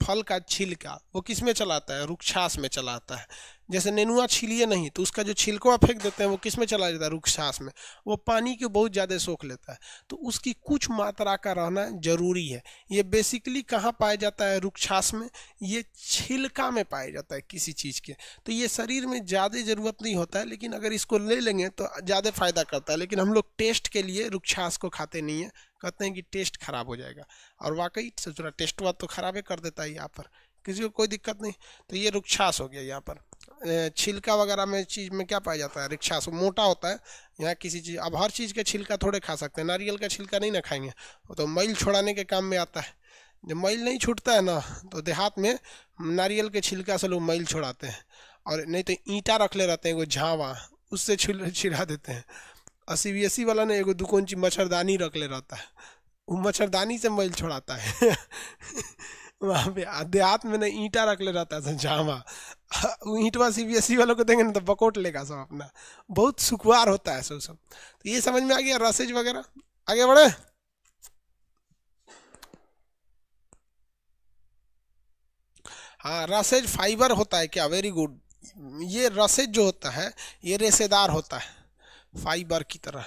फल का छिलका वो किस में चला आता है? रुक्षास में चला आता है। जैसे नेनुआ छीलिए नहीं तो उसका जो छिलका फेंक देते हैं वो किस में चला जाता है? रुक्षास में। वो पानी को बहुत ज़्यादा सोख लेता है, तो उसकी कुछ मात्रा का रहना जरूरी है। ये बेसिकली कहाँ पाया जाता है? रुक्षास में। ये छिलका में पाया जाता है किसी चीज़ के। तो ये शरीर में ज़्यादा ज़रूरत नहीं होता है, लेकिन अगर इसको ले लेंगे तो ज़्यादा फायदा करता है। लेकिन हम लोग टेस्ट के लिए रुक्षास को खाते नहीं है, कहते हैं कि टेस्ट खराब हो जाएगा, और वाकई ससुरा टेस्ट वाद तो खराब ही कर देता है यहाँ पर, किसी को कोई दिक्कत नहीं। तो ये रुक्षास हो गया। यहाँ पर छिलका वगैरह में चीज़ में क्या पाया जाता है, रुक्षास मोटा होता है। यहाँ किसी चीज़, अब हर चीज़ के छिलका थोड़े खा सकते हैं, नारियल का छिलका नहीं ना खाएंगे, वो तो मैल छोड़ाने के काम में आता है। जब मैल नहीं छूटता है ना, तो देहात में नारियल के छिलका से लोग मैल छोड़ाते हैं, और नहीं तो ईंटा रख ले रहते हैं वो झावा, उससे छिड़ा देते हैं। और CBSE वाला ने एगो दुकोंची मच्छरदानी रख ले रहता है, वो मच्छरदानी से मैल छोड़ाता है। वहाँ पे देहात में ना ईंटा रख ले रहता है झावा, वो ईंटवा CBSE वालों को देंगे ना तो बकोट लेगा सब अपना, बहुत सुखवार होता है सब। तो ये समझ में आ गया रसेज वगैरह। आगे बढ़े। हाँ, रसेज फाइबर होता है क्या, वेरी गुड। ये रसेज जो होता है ये रेशेदार होता है, फाइबर की तरह।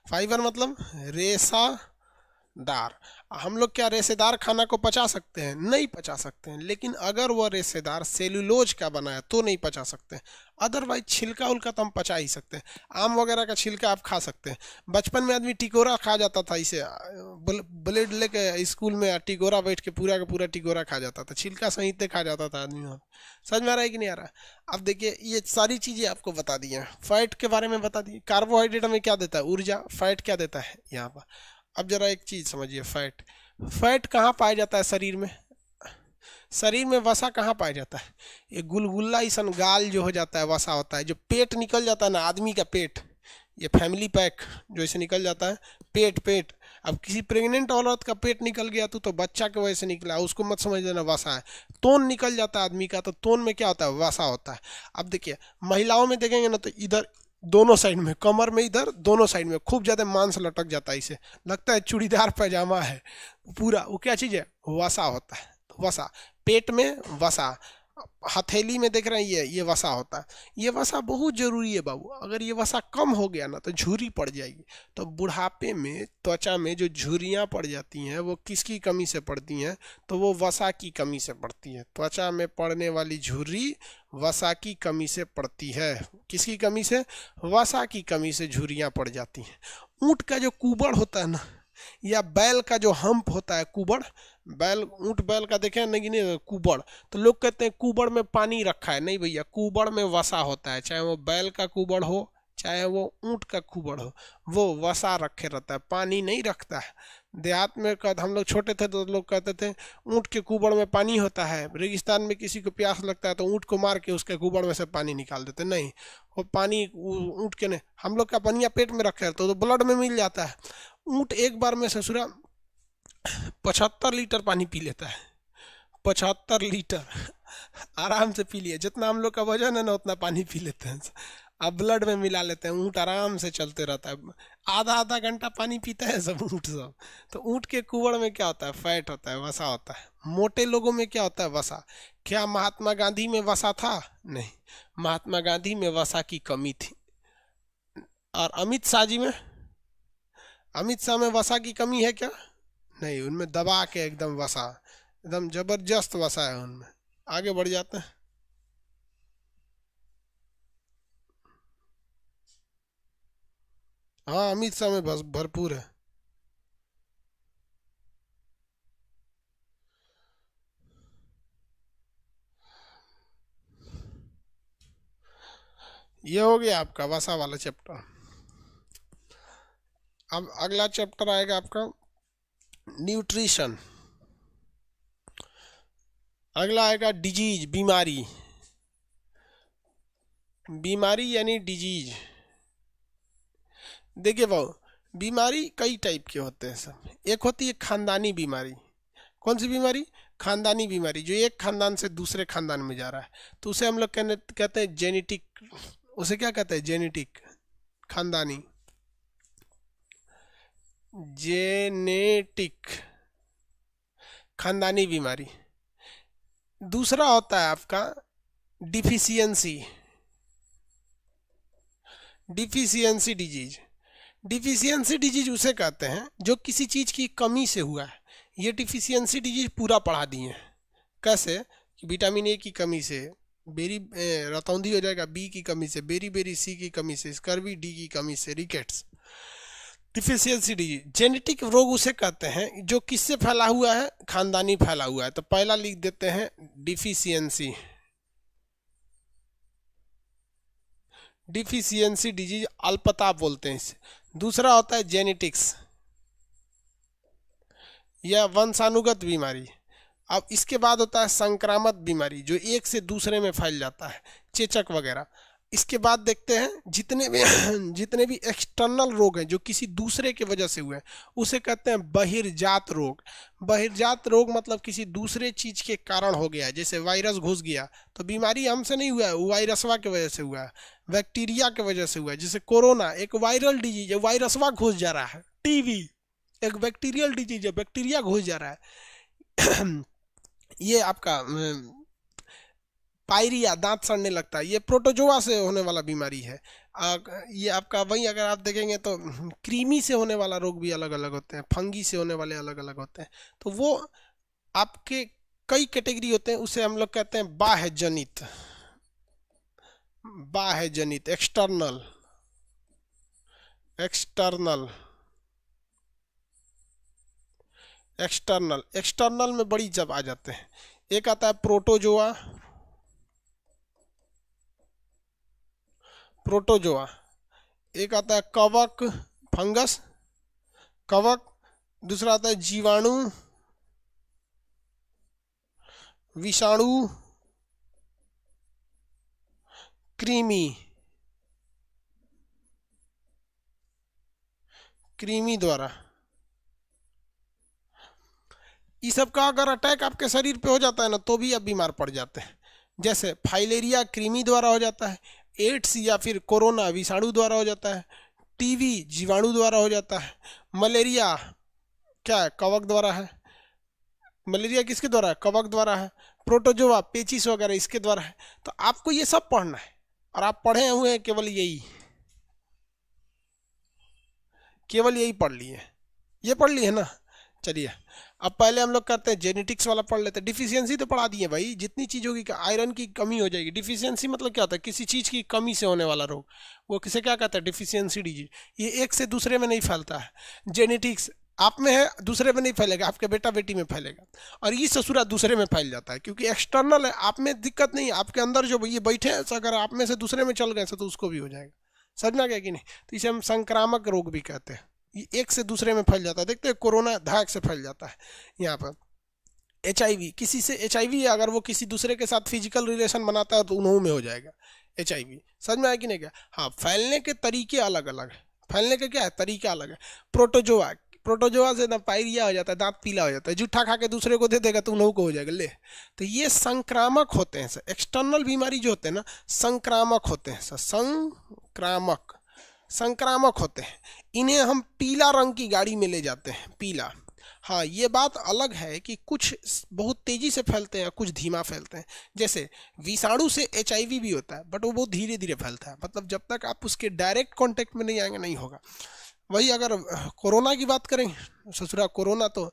फाइबर मतलब रेशेदार। हम लोग क्या रेशेदार खाना को पचा सकते हैं? नहीं पचा सकते हैं, लेकिन अगर वह रेशेदार सेल्यूलोज का बना है तो नहीं पचा सकते हैं। अदरवाइज छिलका उलका तो हम पचा ही सकते हैं। आम वगैरह का छिलका आप खा सकते हैं। बचपन में आदमी टिकोरा खा जाता था, इसे ब्लेड लेके स्कूल में टिकोरा बैठ के पूरा का पूरा टिकोरा खा जाता था, छिलका सहित खा जाता था आदमी। वहाँ समझ में आ रहा है कि नहीं आ रहा? अब देखिए ये सारी चीज़ें आपको बता दी हैं। फैट के बारे में बता दी। कार्बोहाइड्रेट हमें क्या देता है? ऊर्जा। फैट क्या देता है यहाँ पर? अब जरा एक चीज़ समझिए, फैट कहाँ पाया जाता है शरीर में? शरीर में वसा कहाँ पाया जाता है? ये गुलगुल्ला ईसन गाल जो हो जाता है वसा होता है। जो पेट निकल जाता है ना आदमी का पेट, ये फैमिली पैक जो इसे निकल जाता है, पेट। अब किसी प्रेग्नेंट औरत का पेट निकल गया तो बच्चा के वजह से निकला, उसको मत समझ लेना वसा है। तोन निकल जाता है आदमी का, तो तोन में क्या होता है? वसा होता है। अब देखिए महिलाओं में देखेंगे ना, तो इधर दोनों साइड में, कमर में इधर दोनों साइड में खूब ज़्यादा मांस लटक जाता है, इसे लगता है चूड़ीदार पैजामा है पूरा। वो क्या चीज़ है? वसा होता है। वसा, पेट में वसा, हथेली में देख रहे हैं ये वसा होता है। ये वसा बहुत जरूरी है बाबू। अगर ये वसा कम हो गया ना तो झुर्री पड़ जाएगी। तो बुढ़ापे में त्वचा में जो झुर्रियाँ पड़ जाती हैं वो किसकी कमी से पड़ती हैं? तो वो वसा की कमी से पड़ती है। त्वचा में पड़ने वाली झुर्री वसा की कमी से पड़ती है। किसकी कमी से? वसा की कमी से झुर्रियाँ पड़ जाती हैं। ऊँट का जो कुबड़ होता है ना, या बैल का जो हम्प होता है, कुबड़, बैल, ऊँट बैल का देखे नहीं कुबड़, तो लोग कहते हैं कुबड़ में पानी रखा है। नहीं भैया, कुबड़ में वसा होता है। चाहे वो बैल का कुबड़ हो चाहे वो ऊँट का कुबड़ हो, वो वसा रखे रहता है, पानी नहीं रखता है। देहात में हम लोग छोटे थे तो लोग कहते थे ऊँट के कुबड़ में पानी होता है। रेगिस्तान में किसी को प्यास लगता है तो ऊँट को मार के उसके कुबड़ में से पानी निकाल देते। नहीं, वो पानी ऊँट के नहीं, हम लोग का पनिया पेट में रखे तो ब्लड में मिल जाता है। ऊँट एक बार में ससुरा 75 लीटर पानी पी लेता है। 75 लीटर आराम से पी लिए। जितना हम लोग का वजन है ना उतना पानी पी लेते हैं, अब ब्लड में मिला लेते हैं। ऊँट आराम से चलते रहता है, आधा घंटा पानी पीता है सब ऊँट सब। तो ऊँट के कुबड़ में क्या होता है? फैट होता है, वसा होता है। मोटे लोगों में क्या होता है? वसा। क्या महात्मा गांधी में वसा था? नहीं, महात्मा गांधी में वसा की कमी थी। और अमित शाह जी में, अमित शाह में वसा की कमी है क्या? नहीं, उनमें दबा के एकदम वसा, एकदम जबरदस्त वसा है उनमें। आगे बढ़ जाते हैं। हाँ, अमित शाह में बस भरपूर है। ये हो गया आपका वसा वाला चैप्टर। अब अगला चैप्टर आएगा आपका न्यूट्रिशन। अगला आएगा डिजीज, बीमारी। बीमारी यानी डिजीज। देखिए भाऊ, बीमारी कई टाइप के होते हैं सब। एक होती है खानदानी बीमारी। कौन सी बीमारी? खानदानी बीमारी, जो एक खानदान से दूसरे खानदान में जा रहा है, तो उसे हम लोग कहते हैं जेनेटिक। उसे क्या कहते हैं? जेनेटिक, खानदानी, जेनेटिक, खानदानी बीमारी। दूसरा होता है आपका deficiency, deficiency disease. Deficiency disease उसे कहते हैं जो किसी चीज़ की कमी से हुआ है। ये डिफिशियंसी डिजीज पूरा पढ़ा दिए हैं। कैसे? कि विटामिन ए की कमी से बेरी रतौंधी हो जाएगा, बी की कमी से बेरी बेरी, सी की कमी से स्कर्वी, डी की कमी से रिकेट्स। डिफिशियंसी डिजीज जेनेटिक रोग उसे कहते हैं जो किससे फैला हुआ है, खानदानी फैला हुआ है। तो पहला लिख देते हैं डिफिशियंसी, डिफिशियंसी डिजीज अल्पता बोलते हैं इसे। दूसरा होता है जेनेटिक्स या वंशानुगत बीमारी। अब इसके बाद होता है संक्रामक बीमारी जो एक से दूसरे में फैल जाता है, चेचक वगैरह। इसके बाद देखते हैं जितने भी एक्सटर्नल रोग हैं जो किसी दूसरे के वजह से हुए हैं उसे कहते हैं बहिर्जात रोग। बहिर्जात रोग मतलब किसी दूसरे चीज के कारण हो गया, जैसे वायरस घुस गया तो बीमारी हमसे नहीं हुआ है, वो वायरसवा के वजह से हुआ है, बैक्टीरिया के वजह से हुआ है। जैसे कोरोना एक वायरल डिजीज है, वायरसवा घुस जा रहा है। टीवी एक बैक्टीरियल डिजीज है, बैक्टीरिया घुस जा रहा है। ये आपका पायरिया, दांत सड़ने लगता है, ये प्रोटोजोआ से होने वाला बीमारी है। ये आपका वही अगर आप देखेंगे तो क्रीमी से होने वाला रोग भी अलग अलग होते हैं, फंगी से होने वाले अलग अलग होते हैं। तो वो आपके कई कैटेगरी होते हैं, उसे हम लोग कहते हैं बाह्य जनित, बाह्य जनित, एक्सटर्नल, एक्सटर्नल, एक्सटर्नल। एक्सटर्नल में बड़ी जब आ जाते हैं, एक आता है प्रोटोजोआ, प्रोटोजोआ, एक आता है कवक, फंगस, कवक। दूसरा आता है जीवाणु, विषाणु, कृमि, कृमि द्वारा। इस सब का अगर अटैक आपके शरीर पे हो जाता है ना तो भी आप बीमार पड़ जाते हैं। जैसे फाइलेरिया कृमि द्वारा हो जाता है, एड्स या फिर कोरोना विषाणु द्वारा हो जाता है, टीवी जीवाणु द्वारा हो जाता है, मलेरिया क्या है, कवक द्वारा है। मलेरिया किसके द्वारा है, कवक द्वारा है। प्रोटोजोआ पेचिस वगैरह इसके द्वारा है। तो आपको ये सब पढ़ना है और आप पढ़े हुए हैं केवल यही, केवल यही पढ़ लिए, ये पढ़ लिए ना। चलिए अब पहले हम लोग करते हैं जेनेटिक्स वाला पढ़ लेते हैं। डिफिशियंसी तो पढ़ा दिए भाई, जितनी चीज होगी, आयरन की कमी हो जाएगी। डिफिशियंसी मतलब क्या होता है, किसी चीज की कमी से होने वाला रोग, वो किसे क्या कहता है, डिफिशियंसी डिजीज। ये एक से दूसरे में नहीं फैलता है। जेनेटिक्स आप में है, दूसरे में नहीं फैलेगा, आपके बेटा बेटी में फैलेगा। और ये ससुरा दूसरे में फैल जाता है क्योंकि एक्सटर्नल है, आप में दिक्कत नहीं है, आपके अंदर जो ये बैठे हैं अगर आप में से दूसरे में चल गए तो उसको भी हो जाएगा। समझना गया कि नहीं। तो इसे हम संक्रामक रोग भी कहते हैं, ये एक से दूसरे में फैल जाता है। देखते हैं कोरोना धाक से फैल जाता है। यहाँ पर HIV, किसी से HIV है, अगर वो किसी दूसरे के साथ फिजिकल रिलेशन बनाता है तो उन्हों में हो जाएगा HIV। समझ में आया कि नहीं क्या। हाँ, फैलने के तरीके अलग अलग है, फैलने के क्या है तरीका अलग है। प्रोटोजोआ, प्रोटोजोआ से ना पायरिया हो जाता है, दांत पीला हो जाता है, जूठा खा के दूसरे को दे देगा तो उन्हों को हो जाएगा ले। तो ये संक्रामक होते हैं सर, एक्सटर्नल बीमारी जो होते हैं ना संक्रामक होते हैं सर, संक्रामक, संक्रामक होते हैं। इन्हें हम पीला रंग की गाड़ी में ले जाते हैं, पीला। हाँ, ये बात अलग है कि कुछ बहुत तेजी से फैलते हैं, कुछ धीमा फैलते हैं। जैसे विषाणु से HIV भी होता है बट वो बहुत धीरे धीरे फैलता है, मतलब जब तक आप उसके डायरेक्ट कांटेक्ट में नहीं आएंगे नहीं होगा। वही अगर कोरोना की बात करें, ससुरा कोरोना तो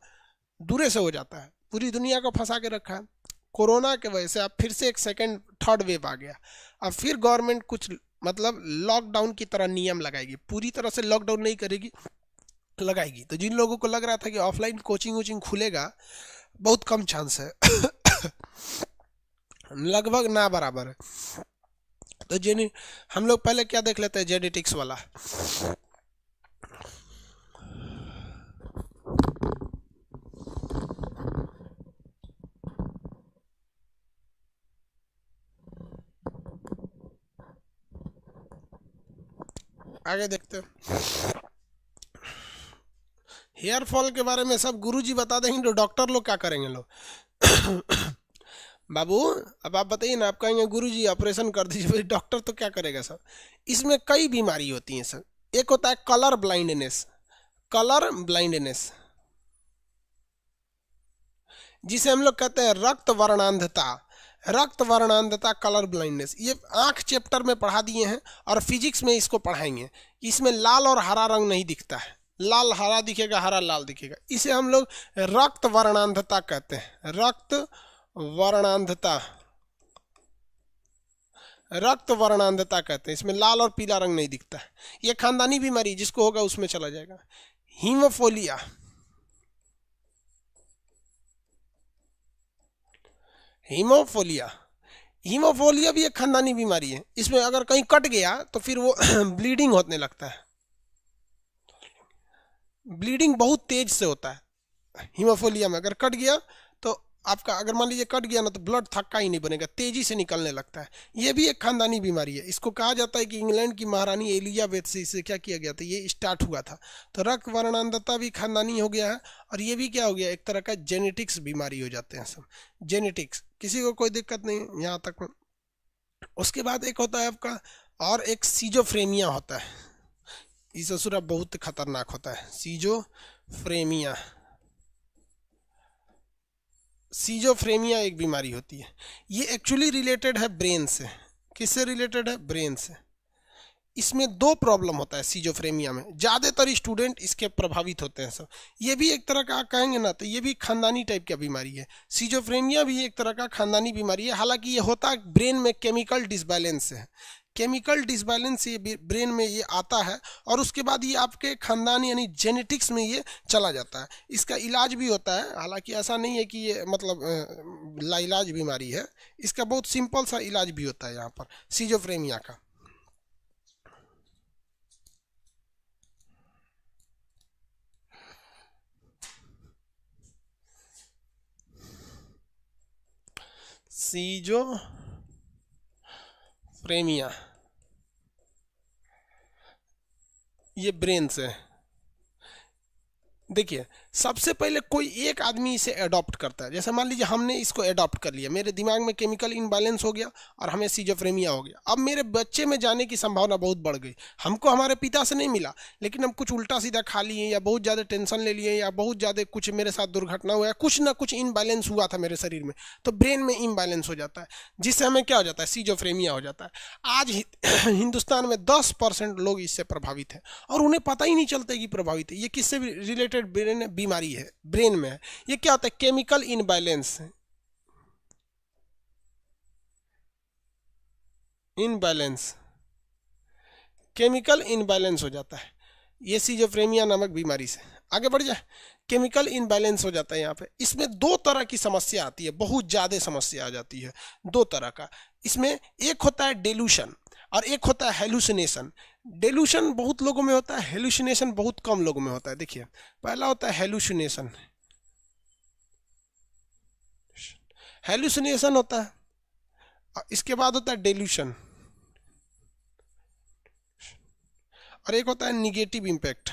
दूरे से हो जाता है, पूरी दुनिया को फंसा के रखा है। कोरोना के वजह से अब फिर से एक सेकेंड थर्ड वेव आ गया। अब फिर गवर्नमेंट कुछ मतलब लॉकडाउन की तरह नियम लगाएगी, पूरी तरह से लॉकडाउन नहीं करेगी, लगाएगी। तो जिन लोगों को लग रहा था कि ऑफलाइन कोचिंग वोचिंग खुलेगा, बहुत कम चांस है, लगभग ना बराबर है। तो जिन हम लोग पहले क्या देख लेते हैं, जेनेटिक्स वाला। आगे देखते हैं, हेयर फॉल के बारे में सब गुरुजी बता देंगे, तो डॉक्टर लोग क्या करेंगे लोग। बाबू अब आप बताइए ना, आप कहेंगे गुरुजी ऑपरेशन कर दीजिए, डॉक्टर तो क्या करेगा सर। इसमें कई बीमारी होती हैं सर। एक होता है कलर ब्लाइंडनेस, कलर ब्लाइंडनेस जिसे हम लोग कहते हैं रक्त वर्णांधता, रक्त वर्णांधता, कलर ब्लाइंडनेस। ये आंख चैप्टर में पढ़ा दिए हैं और फिजिक्स में इसको पढ़ाएंगे। इसमें लाल और हरा रंग नहीं दिखता है, लाल हरा दिखेगा, हरा लाल दिखेगा। इसे हम लोग रक्त वर्णांधता कहते हैं, रक्त वर्णांधता, रक्त वर्णांधता कहते हैं, इसमें लाल और पीला रंग नहीं दिखता है। ये खानदानी बीमारी, जिसको होगा उसमें चला जाएगा। हीमोफोलिया, हीमोफोलिया, हीमोफोलिया भी एक खानदानी बीमारी है। इसमें अगर कहीं कट गया तो फिर वो ब्लीडिंग होने लगता है, ब्लीडिंग बहुत तेज से होता है। हीमोफोलिया में अगर कट गया तो आपका, अगर मान लीजिए कट गया ना, तो ब्लड थक्का ही नहीं बनेगा, तेजी से निकलने लगता है। ये भी एक खानदानी बीमारी है। इसको कहा जाता है कि इंग्लैंड की महारानी एलिजाबेथ से इसे क्या किया गया था, ये स्टार्ट हुआ था। तो रक्त वर्णांधता भी खानदानी हो गया है, और ये भी क्या हो गया, एक तरह का जेनेटिक्स बीमारी हो जाते हैं सब, जेनेटिक्स। किसी को कोई दिक्कत नहीं यहाँ तक में। उसके बाद एक होता है आपका, और एक सीजोफ्रेनिया होता है। ये ससुरा बहुत खतरनाक होता है, सीजोफ्रेनिया। सीजोफ्रेनिया एक बीमारी होती है। ये एक्चुअली रिलेटेड है ब्रेन से। किससे रिलेटेड है? ब्रेन से। इसमें दो प्रॉब्लम होता है सीजोफ्रेनिया में, ज़्यादातर स्टूडेंट इसके प्रभावित होते हैं सब। ये भी एक तरह का कहेंगे ना, तो ये भी खानदानी टाइप की बीमारी है। सीजोफ्रेनिया भी एक तरह का खानदानी बीमारी है। हालांकि ये होता ब्रेन में केमिकल डिसबैलेंस से है। केमिकल डिसबैलेंस ये ब्रेन में ये आता है, और उसके बाद ये आपके खानदान यानी जेनेटिक्स में ये चला जाता है। इसका इलाज भी होता है, हालांकि ऐसा नहीं है कि ये मतलब लाइलाज बीमारी है। इसका बहुत सिंपल सा इलाज भी होता है यहाँ पर सीजोफ्रेनिया का। सीजोफ्रेनिया ये ब्रेन से। देखिए, सबसे पहले कोई एक आदमी इसे अडॉप्ट करता है। जैसे मान लीजिए हमने इसको अडॉप्ट कर लिया, मेरे दिमाग में केमिकल इनबैलेंस हो गया और हमें सीजोफ्रेनिया हो गया। अब मेरे बच्चे में जाने की संभावना बहुत बढ़ गई। हमको हमारे पिता से नहीं मिला, लेकिन हम कुछ उल्टा सीधा खा लिए, या बहुत ज़्यादा टेंशन ले लिए, या बहुत ज़्यादा कुछ मेरे साथ दुर्घटना हुआ, कुछ ना कुछ इनबैलेंस हुआ था मेरे शरीर में, तो ब्रेन में इनबैलेंस हो जाता है, जिससे हमें क्या हो जाता है, सीजोफ्रेनिया हो जाता है। आज हिंदुस्तान में 10% लोग इससे प्रभावित हैं, और उन्हें पता ही नहीं चलता कि प्रभावित है। ये किससे रिलेटेड बीमारी है? ब्रेन में है। ये क्या होता है? Chemical imbalance, imbalance, chemical imbalance हो जाता है ये सीजोफ्रेनिया नामक बीमारी से। आगे बढ़ जाए, केमिकल इनबैलेंस हो जाता है यहाँ पे। इसमें दो तरह की समस्या आती है, बहुत ज़्यादा समस्या आ जाती है, दो तरह का। इसमें एक होता है डेल्यूशन और एक होता है हेलुसिनेशन। डेल्यूशन बहुत लोगों में होता है, हेलुसिनेशन बहुत कम लोगों में होता है। देखिए, पहला होता है हेलुसिनेशन। हेलुसिनेशन होता है, इसके बाद होता है डेल्यूशन, और एक होता है निगेटिव इम्पैक्ट।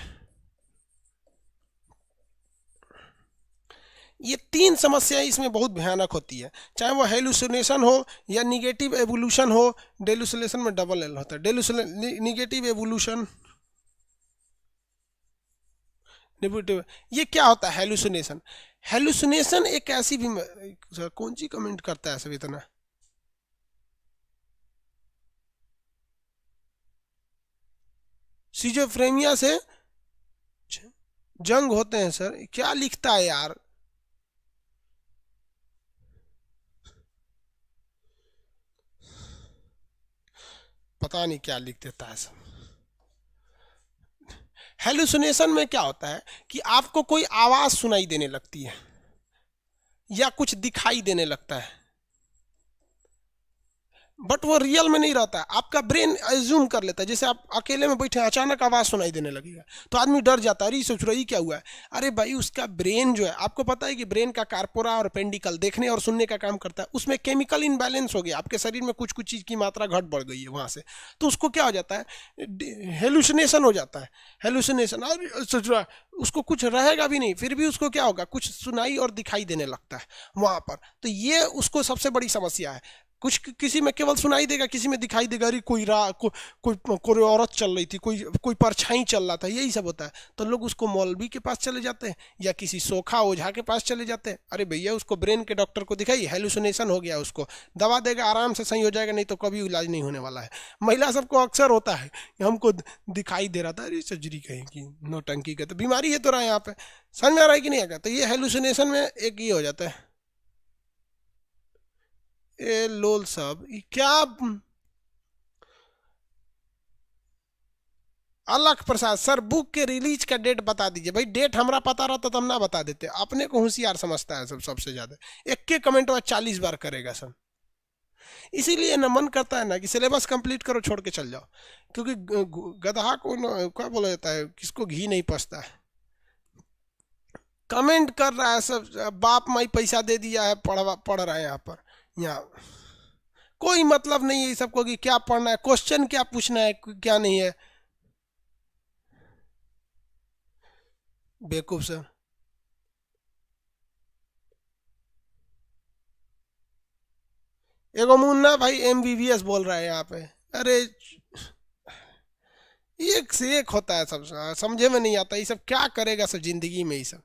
ये तीन समस्याएं इसमें बहुत भयानक होती है, चाहे वो हेलुसिनेशन हो या निगेटिव एवोल्यूशन हो। डेल्यूसिनेशन में डबल एल होता है, निगेटिव एवोल्यूशन, ये क्या होता है हेलुसिनेशन? हेलुसिनेशन एक ऐसी भी, कौन सी कमेंट करता है सब इतना? सिजोफ्रेनिया से जंग होते हैं सर, क्या लिखता है यार? पता नहीं क्या लिख देता है सब। हेलुसिनेशन में क्या होता है कि आपको कोई आवाज सुनाई देने लगती है या कुछ दिखाई देने लगता है, बट वो रियल में नहीं रहता है। आपका ब्रेन एज्यूम कर लेता है, जैसे आप अकेले में बैठे अचानक आवाज सुनाई देने लगेगा तो आदमी डर जाता है, अरे सोच रहा है क्या हुआ है। अरे भाई, उसका ब्रेन जो है, आपको पता है कि ब्रेन का कार्पोरा और पेंडिकल देखने और सुनने का काम करता है, उसमें केमिकल इनबैलेंस हो गया, आपके शरीर में कुछ कुछ चीज़ की मात्रा घट बढ़ गई है वहाँ से, तो उसको क्या हो जाता है, हेलुसिनेशन हो जाता है। हेलुसिनेशन, और सोच रहा उसको कुछ रहेगा भी नहीं, फिर भी उसको क्या होगा, कुछ सुनाई और दिखाई देने लगता है वहाँ पर। तो ये उसको सबसे बड़ी समस्या है। कुछ किसी में केवल सुनाई देगा, किसी में दिखाई देगा, अरे कोई औरत चल रही थी, कोई परछाई चल रहा था, यही सब होता है। तो लोग उसको मौलवी के पास चले जाते हैं या किसी सोखा ओझा के पास चले जाते हैं। अरे भैया, उसको ब्रेन के डॉक्टर को दिखाइए, हेलुसिनेशन हो गया, उसको दवा देगा, आराम से सही हो जाएगा, नहीं तो कभी इलाज नहीं होने वाला है। महिला सबको अक्सर होता है, हमको दिखाई दे रहा था, अरे सर्जरी कहेंगी, नौटंकी का तो बीमारी है तो रहा है यहाँ पे। समझ में आ रहा है कि नहीं आएगा? तो ये हेलुसिनेशन में एक ये हो जाता है। ए लोल साहब, क्या अलख प्रसाद सर, बुक के रिलीज का डेट बता दीजिए। भाई डेट हमरा पता रहता तो हम ना बता देते, अपने को होशियार समझता है सब सबसे ज्यादा। एक के कमेंट बाद 40 बार करेगा सब, इसीलिए ना मन करता है ना कि सिलेबस कंप्लीट करो छोड़ के चल जाओ, क्योंकि गधा को क्या बोला जाता है, किसको घी नहीं पसता है। कमेंट कर रहा है सब, बाप माई पैसा दे दिया है, पढ़ रहा है यहाँ पर। यहाँ कोई मतलब नहीं है सबको कि क्या पढ़ना है, क्वेश्चन क्या पूछना है क्या नहीं है। बेवकूफ सर। एगो मुन्ना भाई MBBS बोल रहा है यहाँ पे। अरे एक से एक होता है सब, समझे में नहीं आता ये सब क्या करेगा सब जिंदगी में। ये सब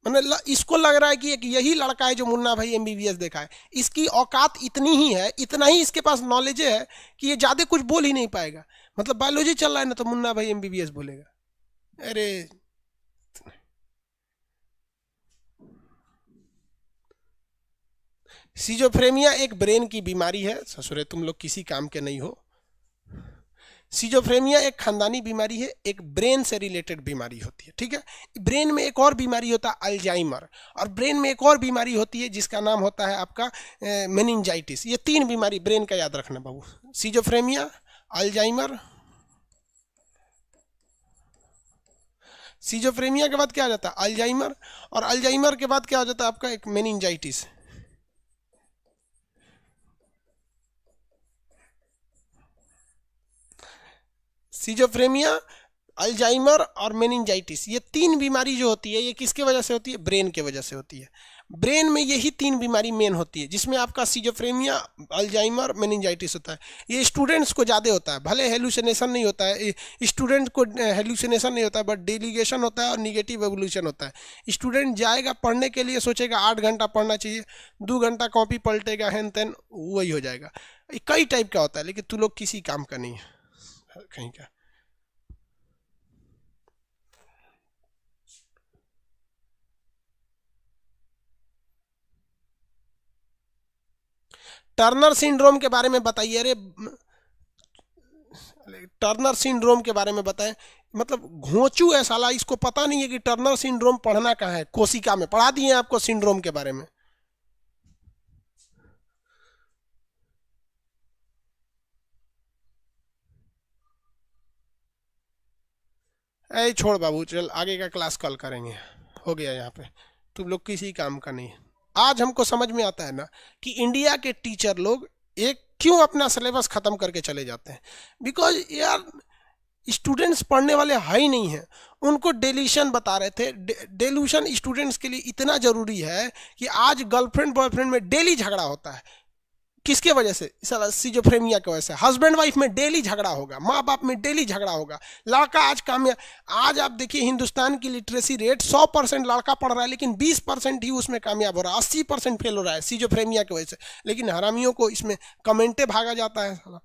मैंने इसको लग रहा है कि एक यही लड़का है जो मुन्ना भाई MBBS देखा है, इसकी औकात इतनी ही है, इतना ही इसके पास नॉलेज है कि ये ज्यादा कुछ बोल ही नहीं पाएगा। मतलब बायोलॉजी चल रहा है ना तो मुन्ना भाई MBBS बोलेगा। अरे सिजोफ्रेनिया एक ब्रेन की बीमारी है, ससुरे तुम लोग किसी काम के नहीं हो। सिजोफ्रेनिया एक खानदानी बीमारी है, एक ब्रेन से रिलेटेड बीमारी होती है, ठीक है। ब्रेन में एक और बीमारी होता है अल्जाइमर, और ब्रेन में एक और बीमारी होती है जिसका नाम होता है आपका मेनिंजाइटिस। ये 3 बीमारी ब्रेन का याद रखना बाबू, सिजोफ्रेनिया, अल्जाइमर। सिजोफ्रेनिया के बाद क्या आ जाता है, अल्जाइमर, और अल्जाइमर के बाद क्या हो जाता है आपका एक मेनिंजाइटिस। सिजोफ्रेनिया, अल्जाइमर और मेनिंजाइटिस, ये 3 बीमारी जो होती है ये किसके वजह से होती है, ब्रेन के वजह से होती है। ब्रेन में यही 3 बीमारी मेन होती है, जिसमें आपका सिजोफ्रेनिया, अल्जाइमर, मेनिंजाइटिस होता है। ये स्टूडेंट्स को ज़्यादा होता है, भले हेलुसिनेशन नहीं होता है, स्टूडेंट को हेलुसिनेशन नहीं होता है, बट डेलीगेशन होता है और निगेटिव एवोल्यूशन होता है। स्टूडेंट जाएगा पढ़ने के लिए, सोचेगा 8 घंटा पढ़ना चाहिए, 2 घंटा कॉपी पलटेगा, हैन तेन वही हो जाएगा। कई टाइप का होता है, लेकिन तू लोग किसी काम का नहीं है कहीं का। टर्नर सिंड्रोम के बारे में बताइए। अरे टर्नर सिंड्रोम के बारे में बताएं, मतलब घोंचू है साला, इसको पता नहीं है कि टर्नर सिंड्रोम पढ़ना कहाँ है। कोशिका में पढ़ा दिए आपको सिंड्रोम के बारे में। ऐ छोड़ बाबू, चल आगे का क्लास कल करेंगे, हो गया यहाँ पे, तुम लोग किसी काम का नहीं है। आज हमको समझ में आता है ना कि इंडिया के टीचर लोग एक क्यों अपना सिलेबस खत्म करके चले जाते हैं। बिकॉज यार स्टूडेंट्स पढ़ने वाले है ही नहीं है। उनको डेल्यूशन बता रहे थे, डेल्यूशन स्टूडेंट्स के लिए इतना जरूरी है कि आज गर्लफ्रेंड बॉयफ्रेंड में डेली झगड़ा होता है। किसके वजह से, सिजोफ्रेनिया की वजह से। हस्बैंड वाइफ में डेली झगड़ा होगा, माँ बाप में डेली झगड़ा होगा। लड़का आज कामयाब, आज आप देखिए हिंदुस्तान की लिटरेसी रेट 100% लड़का पढ़ रहा है, लेकिन 20% ही उसमें कामयाब हो रहा है, 80% फेल हो रहा है सिजोफ्रेनिया की वजह से। लेकिन हरामियों को इसमें कमेंटे भागा जाता है।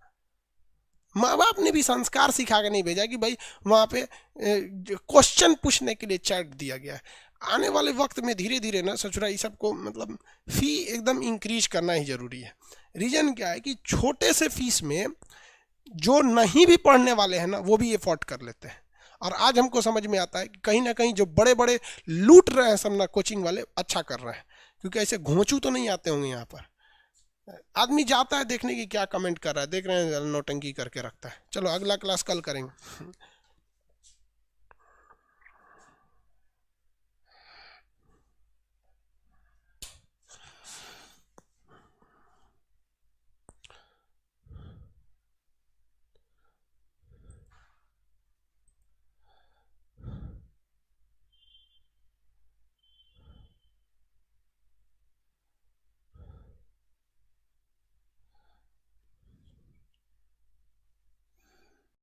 माँ बाप ने भी संस्कार सिखा के नहीं भेजा कि भाई वहाँ पे क्वेश्चन पूछने के लिए चैट दिया गया है। आने वाले वक्त में धीरे धीरे ना सचुरा ये सबको मतलब फी एकदम इंक्रीज करना ही जरूरी है। रीजन क्या है कि छोटे से फीस में जो नहीं भी पढ़ने वाले हैं ना वो भी एफोर्ड कर लेते हैं। और आज हमको समझ में आता है कि कहीं ना कहीं जो बड़े बड़े लूट रहे हैं सब ना कोचिंग वाले, अच्छा कर रहे हैं, क्योंकि ऐसे घोंचू तो नहीं आते होंगे यहाँ पर। आदमी जाता है देखने की क्या कमेंट कर रहा है, देख रहे हैं नौटंकी करके रखता है। चलो अगला क्लास कल करेंगे।